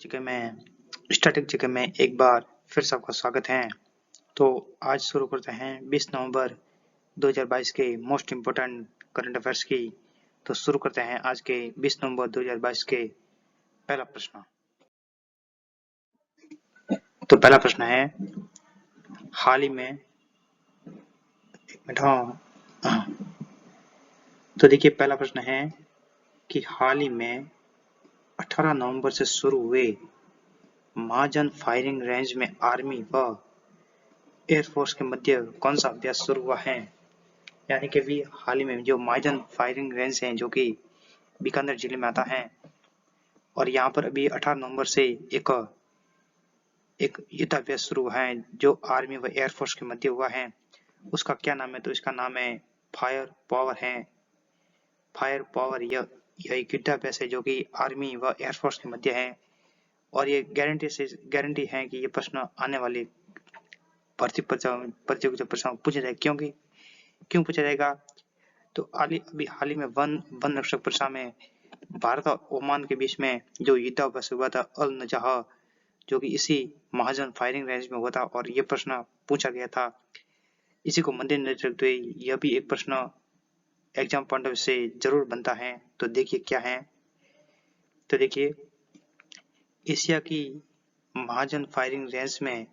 Static जगह में एक बार फिर से आपका स्वागत है। तो आज शुरू करते हैं 20 नवंबर 2022 के मोस्ट इम्पोर्टेंट करंट अफेयर्स की। तो शुरू करते हैं आज के 20 नवंबर 2022 के पहला प्रश्न। तो पहला प्रश्न है, हाल ही में तो देखिए पहला प्रश्न है कि हाल ही में 18 नवंबर से शुरू हुए महाजन फायरिंग रेंज में आर्मी व एयरफोर्स के मध्य कौन सा अभ्यास शुरू हुआ है। यानी कि भी हाल ही में जो महाजन फायरिंग रेंज है जो कि बीकानेर जिले में आता है और यहाँ पर अभी 18 नवंबर से एक युद्धाभ्यास शुरू हुआ है जो आर्मी व एयरफोर्स के मध्य हुआ है। उसका क्या नाम है? तो इसका नाम है फायर पावर है। फायर पावर यह एक युद्धाभ्यास है जो कि आर्मी व एयरफोर्स के मध्य है और ये गारंटी है कि ये प्रश्न आने वाली भर्ती प्रतियोगिता प्रश्न पूछा जाए। क्यों पूछा जाएगा? तो अभी हाल ही में वन रक्षक परीक्षा में भारत और ओमान के बीच में जो युद्धाभ्यास हुआ था अल नजाह, जो कि इसी महाजन फायरिंग रेंज में हुआ था और ये प्रश्न पूछा गया था। इसी को मद्देनजर रखते हुए यह भी एक प्रश्न एग्जाम पॉइंट ऑफ से जरूर बनता है। तो देखिए क्या है। तो देखिए एशिया की महाजन फायरिंग रेंज में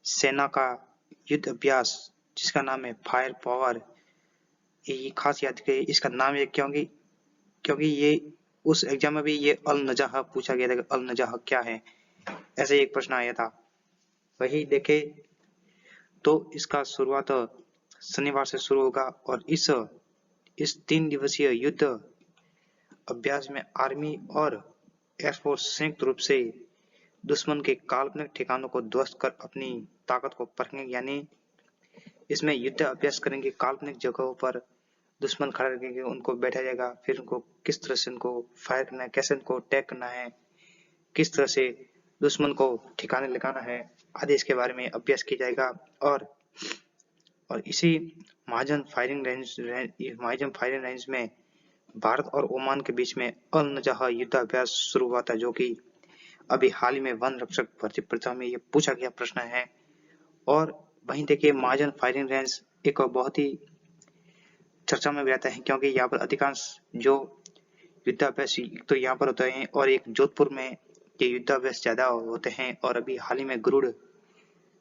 सेना का युद्ध अभ्यास जिसका नाम है फायर पावर, ये खास याद करिए इसका नाम है क्योंकि ये उस एग्जाम में भी ये अल नजाह पूछा गया था कि अल नजाह क्या है, ऐसे एक प्रश्न आया था। वही देखे तो इसका शुरुआत शनिवार से शुरू होगा और इस 3 दिवसीय युद्ध अभ्यास में आर्मी और एयरफोर्स संयुक्त रूप से दुश्मन के काल्पनिक ठिकानों को ध्वस्त कर अपनी ताकत को परखेंगे। यानी इसमें युद्ध अभ्यास करेंगे, काल्पनिक जगहों पर दुश्मन खड़ा रखेंगे, उनको बैठा जाएगा, फिर उनको किस तरह से उनको फायर करना है, कैसे उनको अटैक करना है, किस तरह से दुश्मन को ठिकाने लगाना है आदि इसके बारे में अभ्यास किया जाएगा। और इसी महाजन फायरिंग रेंज में भारत और ओमान के बीच में अल नजाह युद्धाभ्यास शुरू हुआ था जो कि अभी हाल ही में वन रक्षक भर्ती परीक्षा में ये पूछा गया प्रश्न है। और वहीं देखिए महाजन फायरिंग रेंज एक बहुत ही चर्चा में भी रहता है क्योंकि यहाँ पर अधिकांश जो युद्धाभ्यास तो यहाँ पर होते हैं और एक जोधपुर में ये युद्धाभ्यास ज्यादा होते हैं। और अभी हाल ही में गरुड़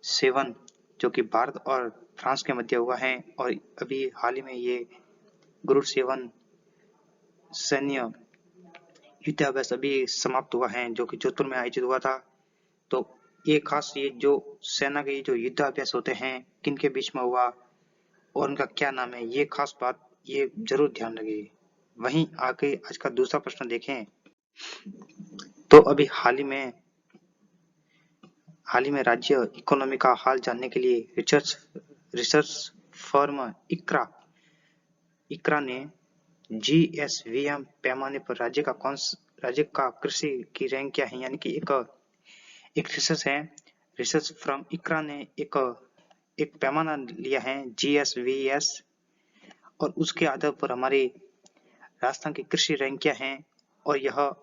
7 जो कि भारत और फ्रांस के मध्य हुआ है और अभी हाल ही में ये गरुड़ 7 सैन्य युद्धाभ्यास अभी समाप्त हुआ है जो कि जोधपुर में आयोजित हुआ था। तो ये खास ये जो सेना के जो युद्धाभ्यास होते हैं किनके बीच में हुआ और उनका क्या नाम है, ये खास बात ये जरूर ध्यान रखिए। वहीं आगे आज का दूसरा प्रश्न देखें तो अभी हाल ही में राज्य इकोनॉमी का हाल जानने के लिए रिसर्च फर्म इक्रा ने GSVM पैमाने पर राज्य का कृषि की रैंक क्या है। यानी कि एक रिसर्च है, रिसर्च फर्म इक्रा ने एक पैमाना लिया है GSVS और उसके आधार पर हमारे राजस्थान की कृषि रैंक क्या है। और यह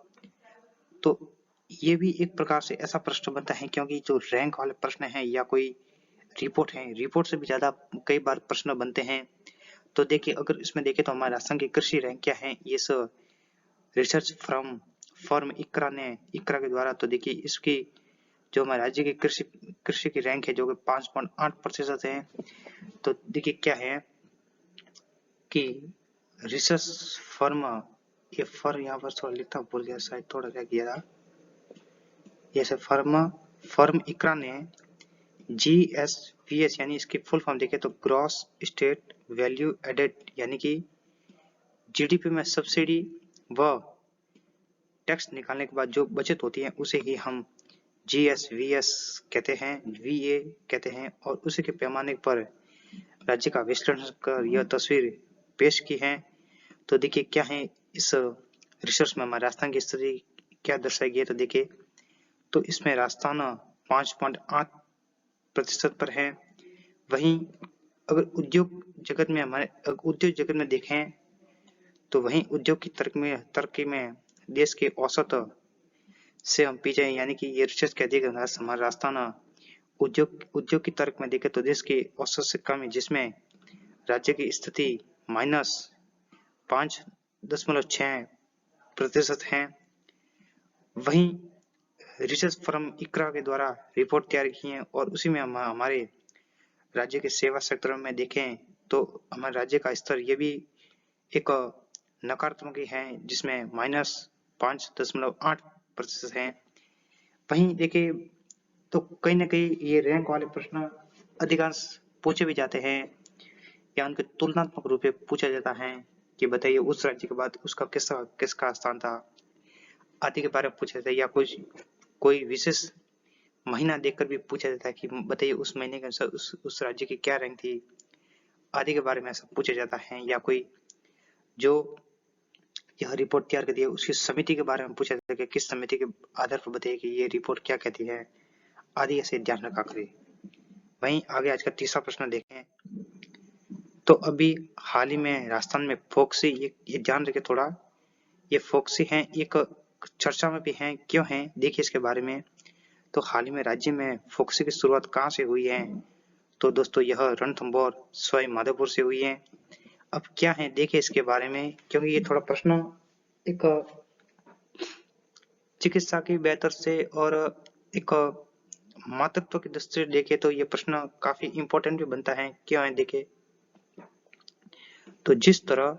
तो ये भी एक प्रकार से ऐसा प्रश्न बनता है क्योंकि जो रैंक वाले प्रश्न है या कोई रिपोर्ट से भी ज्यादा कई बार प्रश्न बनते हैं। तो देखिए अगर इसमें देखें तो हमारे राजस्थान की कृषि रैंक क्या है इस रिसर्च फर्म इक्रा के द्वारा। तो देखिए इसकी जो हमारे राज्य की कृषि की रैंक है जो कि 5.8% है। तो देखिए क्या है कि रिसर्च फर्म ये फर्म यहाँ पर थोड़ा लिखता भूल गया शायद, थोड़ा क्या किया था, जैसे फर्म इक्रा ने GSVS यानी इसकी फुल फॉर्म देखें तो ग्रॉस स्टेट वैल्यू एडेड यानी कि GDP में सब्सिडी व टैक्स निकालने के बाद जो बचत होती है उसे ही हम GSVS कहते हैं, VA कहते हैं। और उसी के पैमाने पर राज्य का विश्लेषण कर यह तस्वीर पेश की है। तो देखिए क्या है इस रिसर्च में हमारे राजस्थान की स्थिति क्या दर्शाई गई है। तो देखिए तो इसमें राजस्थान 5.8% पर है। वहीं अगर उद्योग जगत में देखें तो वहीं उद्योग की तरक्की में देश के औसत से हम पीछे हैं, यानी कि ये रिसर्च कहती है कि हमारा राजस्थान उद्योग की तर्क में देखें तो देश की औसत से कम है, जिसमें राज्य की स्थिति -5.6% है। वहीं रिसर्च फर्म इकरा के द्वारा रिपोर्ट तैयार की है और उसी में हम हमारे राज्य के सेवा सेक्टर में देखें तो हमारे राज्य का स्तर ये भी एक नकारात्मक ही है, जिसमें -5.8% है। वहीं देखिए तो कहीं ना कहीं ये रैंक वाले प्रश्न अधिकांश पूछे भी जाते हैं या उनके तुलनात्मक रूप से पूछा जाता है कि बताइए उस राज्य के बाद उसका किसका स्थान था आदि के बारे में पूछा जाता है, या कुछ कोई विशेष महीना देखकर भी पूछा जाता है कि बताइए उस महीने के अनुसार उस राज्य की क्या रैंक थी आदि के बारे में ऐसा पूछा जाता है, या कोई जो यह रिपोर्ट तैयार करती है उसकी समिति के बारे में पूछा जाता है कि किस समिति के आधार पर बताइए कि ये रिपोर्ट क्या कहती है आदि, ऐसे ध्यान रखा करें। वहीं आगे आज का तीसरा प्रश्न देखें तो अभी हाल ही में राजस्थान में फोक्सी, ये ध्यान रखें थोड़ा, ये फोक्सी हैं एक चर्चा में भी हैं, क्यों हैं देखिए इसके बारे में। तो हाल ही में राज्य में फोक्सी की शुरुआत कहाँ से हुई है, तो दोस्तों यह रणथंभौर सवाई माधोपुर से हुई है। अब क्या है देखिए इसके बारे में, क्योंकि ये थोड़ा प्रश्न एक चिकित्सा की बेहतर से और एक मातृत्व की दृष्टि से देखे तो ये प्रश्न काफी इंपॉर्टेंट भी बनता है, क्यों है देखे तो जिस तरह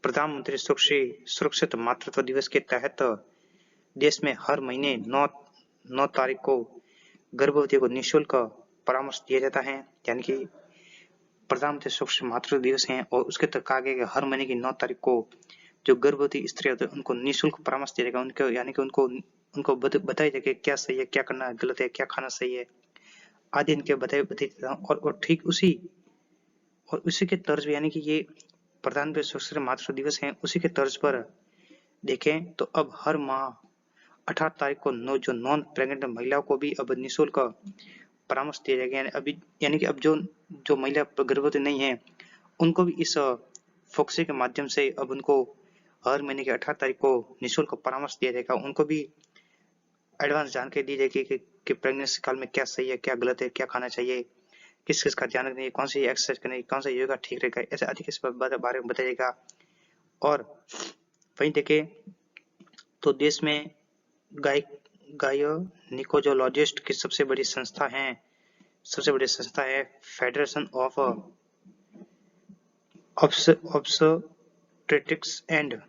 प्रधानमंत्री सुरक्षित मातृत्व दिवस के तहत देश में हर महीने 9 तारीख को गर्भवती को निःशुल्क परामर्श दिया जाता है, यानी कि प्रधानमंत्री सुरक्षित मातृत्व दिवस है और उसके तक आगे हर महीने की 9 तारीख को जो गर्भवती स्त्री होती है उनको निःशुल्क परामर्श दिया जाएगा, उनको यानी कि उनको बताया जाएगा क्या सही है, क्या करना गलत है, क्या खाना सही है आदि इनके बताई और ठीक उसी के तर्ज यानी कि ये प्रधानमंत्री सुरक्षित मातृत्व दिवस है उसी के तर्ज पर देखें तो अब हर माह 18 तारीख को जो नॉन प्रेग्नेंट महिलाओं को भी अब निःशुल्क परामर्श दिया जाएगा, यानी कि अब जो महिला गर्भवती नहीं है उनको भी इस फोक्सी के माध्यम से अब उनको हर महीने की 18 तारीख को निःशुल्क परामर्श दिया जाएगा, उनको भी एडवांस जानकारी दी जाएगी कि प्रेगनेंसी काल में क्या सही है, क्या गलत है, क्या खाना चाहिए, किस किस का ध्यान रखना है, कौन सी एक्सरसाइज करनी है, कौन सा योगा ठीक रहेगा, ऐसे अधिक इस बारे में बताया जाएगा। और वहीं देखे तो देश में गायनिकोलॉजिस्ट की सबसे बड़ी संस्था है federation of obstetrics and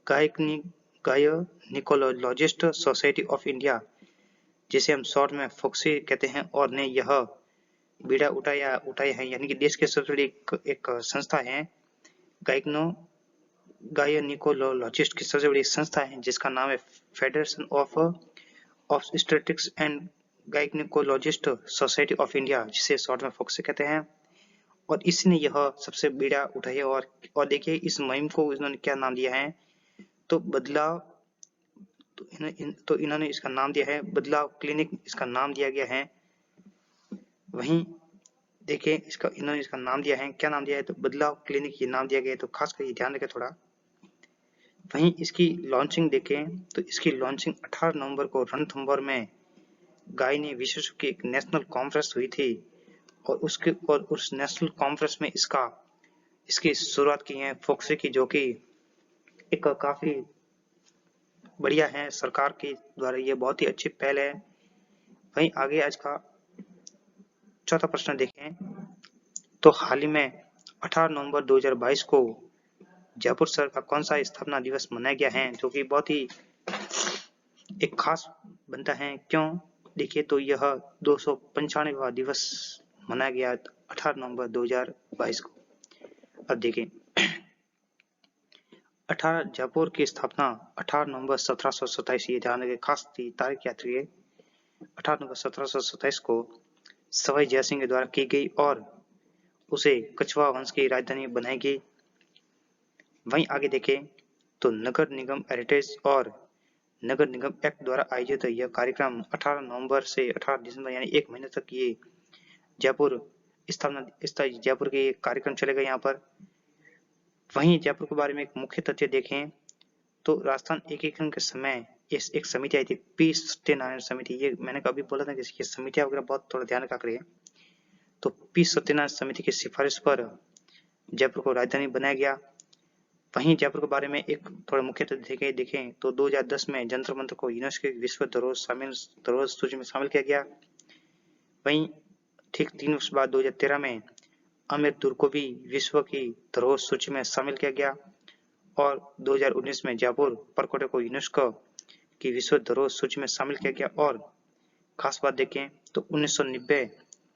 gynaecologist society of India, जिसे हम शॉर्ट में फोक्सी कहते हैं, और ने यह बीड़ा उठाया है, यानी कि देश के सबसे बड़ी एक संस्था है गायनिकोलॉजिस्ट की सबसे बड़ी संस्था है जिसका नाम है federation of obstetrics and gynaecologist society of India, जिसे शॉर्ट में फोक्सी कहते हैं, और इसने यह सबसे बीड़ा उठाई और देखिए इस मुहिम को इन्होंने क्या नाम दिया है, तो बदलाव, तो इन्होंने इसका नाम दिया है बदलाव क्लिनिक, इसका नाम दिया गया है। वहीं देखिए इन्होंने इसका नाम दिया है, क्या नाम दिया है, तो बदलाव क्लिनिक ये नाम दिया गया है, तो खास कर ये ध्यान रखें थोड़ा। वहीं इसकी लॉन्चिंग देखें तो इसकी लॉन्चिंग 18 नवंबर को रणथंभौर में गायनी विशेषज्ञ की एक नेशनल कॉन्फ्रेंस हुई थी और उस नेशनल कॉन्फ्रेंस में इसकी शुरुआत की है फोक्सी की, जो कि एक काफी बढ़िया है, सरकार के द्वारा ये बहुत ही अच्छी पहल है। वहीं आगे आज का चौथा प्रश्न देखें तो हाल ही में 18 नवंबर 2022 को जयपुर शहर का कौन सा स्थापना दिवस मनाया गया है, जो कि बहुत ही एक खास बनता है, क्यों देखिए तो यह 295वां दिवस मनाया गया 18 नवंबर 2022 को। अब देखें 18 जयपुर की स्थापना 18 नवंबर 1727, ये ध्यान रखें, खास तारीख याद रखिए, 18 नवंबर 1727 को सवाई जयसिंह के द्वारा की गई और उसे कछवा वंश की राजधानी बनाई गई। वहीं आगे देखें तो नगर निगम हेरिटेज और नगर निगम एक्ट द्वारा आयोजित यह कार्यक्रम 18 नवंबर से 18 दिसंबर यानी एक महीने तक ये जयपुर के कार्यक्रम चलेगा यहाँ पर। वहीं जयपुर के बारे में एक मुख्य तथ्य देखें तो राजस्थान एकीकरण के समय इस एक समिति आई थी, पी सत्यनारायण समिति। ये मैंने कभी बोला था कि ये समितियां वगैरह बहुत थोड़ा ध्यान रखा करिए। तो पी सत्यनारायण समिति की सिफारिश पर जयपुर को राजधानी बनाया गया। वहीं जयपुर के बारे में एक थोड़ा मुख्य तथ्य देखें तो 2010 में जंतर मंतर को यूनेस्को की विश्व धरोहर सूची में शामिल किया गया। वहीं ठीक 3 वर्ष बाद 2013 में आमेर दुर्ग को भी विश्व की धरोहर सूची में शामिल किया गया और 2019 में जयपुर परकोटे को यूनेस्को की विश्व धरोहर सूची में शामिल किया गया। और खास बात देखें तो 1990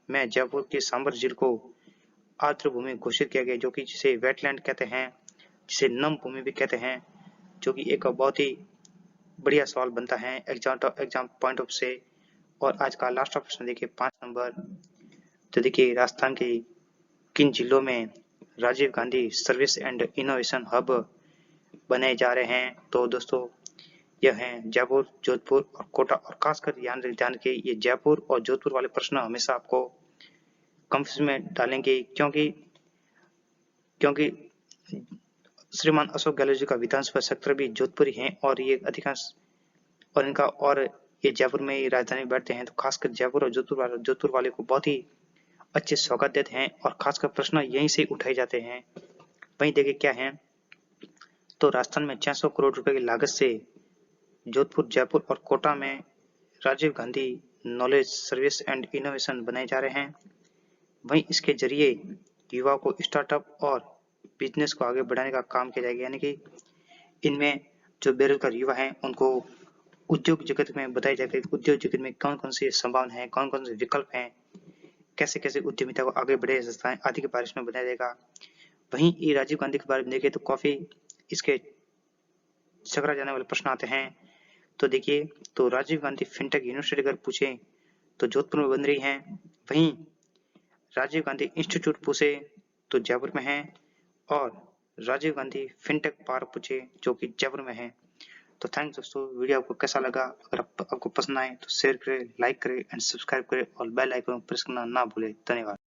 में जयपुर की सांबर झील को आर्द्र भूमि घोषित किया गया, जो कि जिसे वेटलैंड कहते हैं, जिसे नम भूमि भी कहते हैं, जो कि एक बहुत ही बढ़िया सवाल बनता है एग्जाम पॉइंट ऑफ से। और आज का लास्ट प्रश्न देखिए 5 नंबर। तो देखिए राजस्थान के किन जिलों में Rajiv Gandhi service and innovation hub बनाए जा रहे हैं? तो दोस्तों यह है जयपुर, जोधपुर और कोटा। और खासकर ध्यान के ये जयपुर और जोधपुर वाले प्रश्न हमेशा आपको कंफ्यूज में डालेंगे, क्योंकि श्रीमान अशोक गहलोत जी का विधानसभा क्षेत्र भी जोधपुर ही है और ये अधिकांश और ये जयपुर में ही राजधानी बैठते हैं। तो खासकर जयपुर और जोधपुर वाले को बहुत ही अच्छे स्वागत देते हैं और खासकर प्रश्न यहीं से उठाए जाते हैं। वहीं देखिए क्या है, तो राजस्थान में 600 करोड़ रुपए की लागत से जोधपुर, जयपुर और कोटा में Rajiv Gandhi knowledge service and innovation बनाए जा रहे हैं। वहीं इसके जरिए युवाओं को स्टार्टअप और बिजनेस को आगे बढ़ाने का काम किया जाएगा, यानी कि इनमें जो बेरोजगार युवा हैं उनको उद्योग जगत में बताया जाएगा कि उद्योग जगत में कौन कौन सी संभावना है, कौन कौन से विकल्प हैं, कैसे कैसे उद्यमिता को आगे बढ़ाया जा सकता है आदि के बारे में बताया जाएगा। वहीं ये राजीव गांधी के बारे में देखें तो काफी इसके चकरा जाने वाले प्रश्न आते हैं। तो देखिए, तो राजीव गांधी फिनटेक यूनिवर्सिटी अगर पूछे तो जोधपुर में बन रही है। वहीं राजीव गांधी इंस्टीट्यूट पूछे तो जयपुर में है और राजीव गांधी फिनटेक पार्क पूछे जो कि जयपुर में है। तो थैंक्स दोस्तों, वीडियो आपको कैसा लगा? अगर आपको पसंद आए तो शेयर करें, लाइक करें एंड सब्सक्राइब करें और बेल आइकन प्रेस करना ना भूलें। धन्यवाद।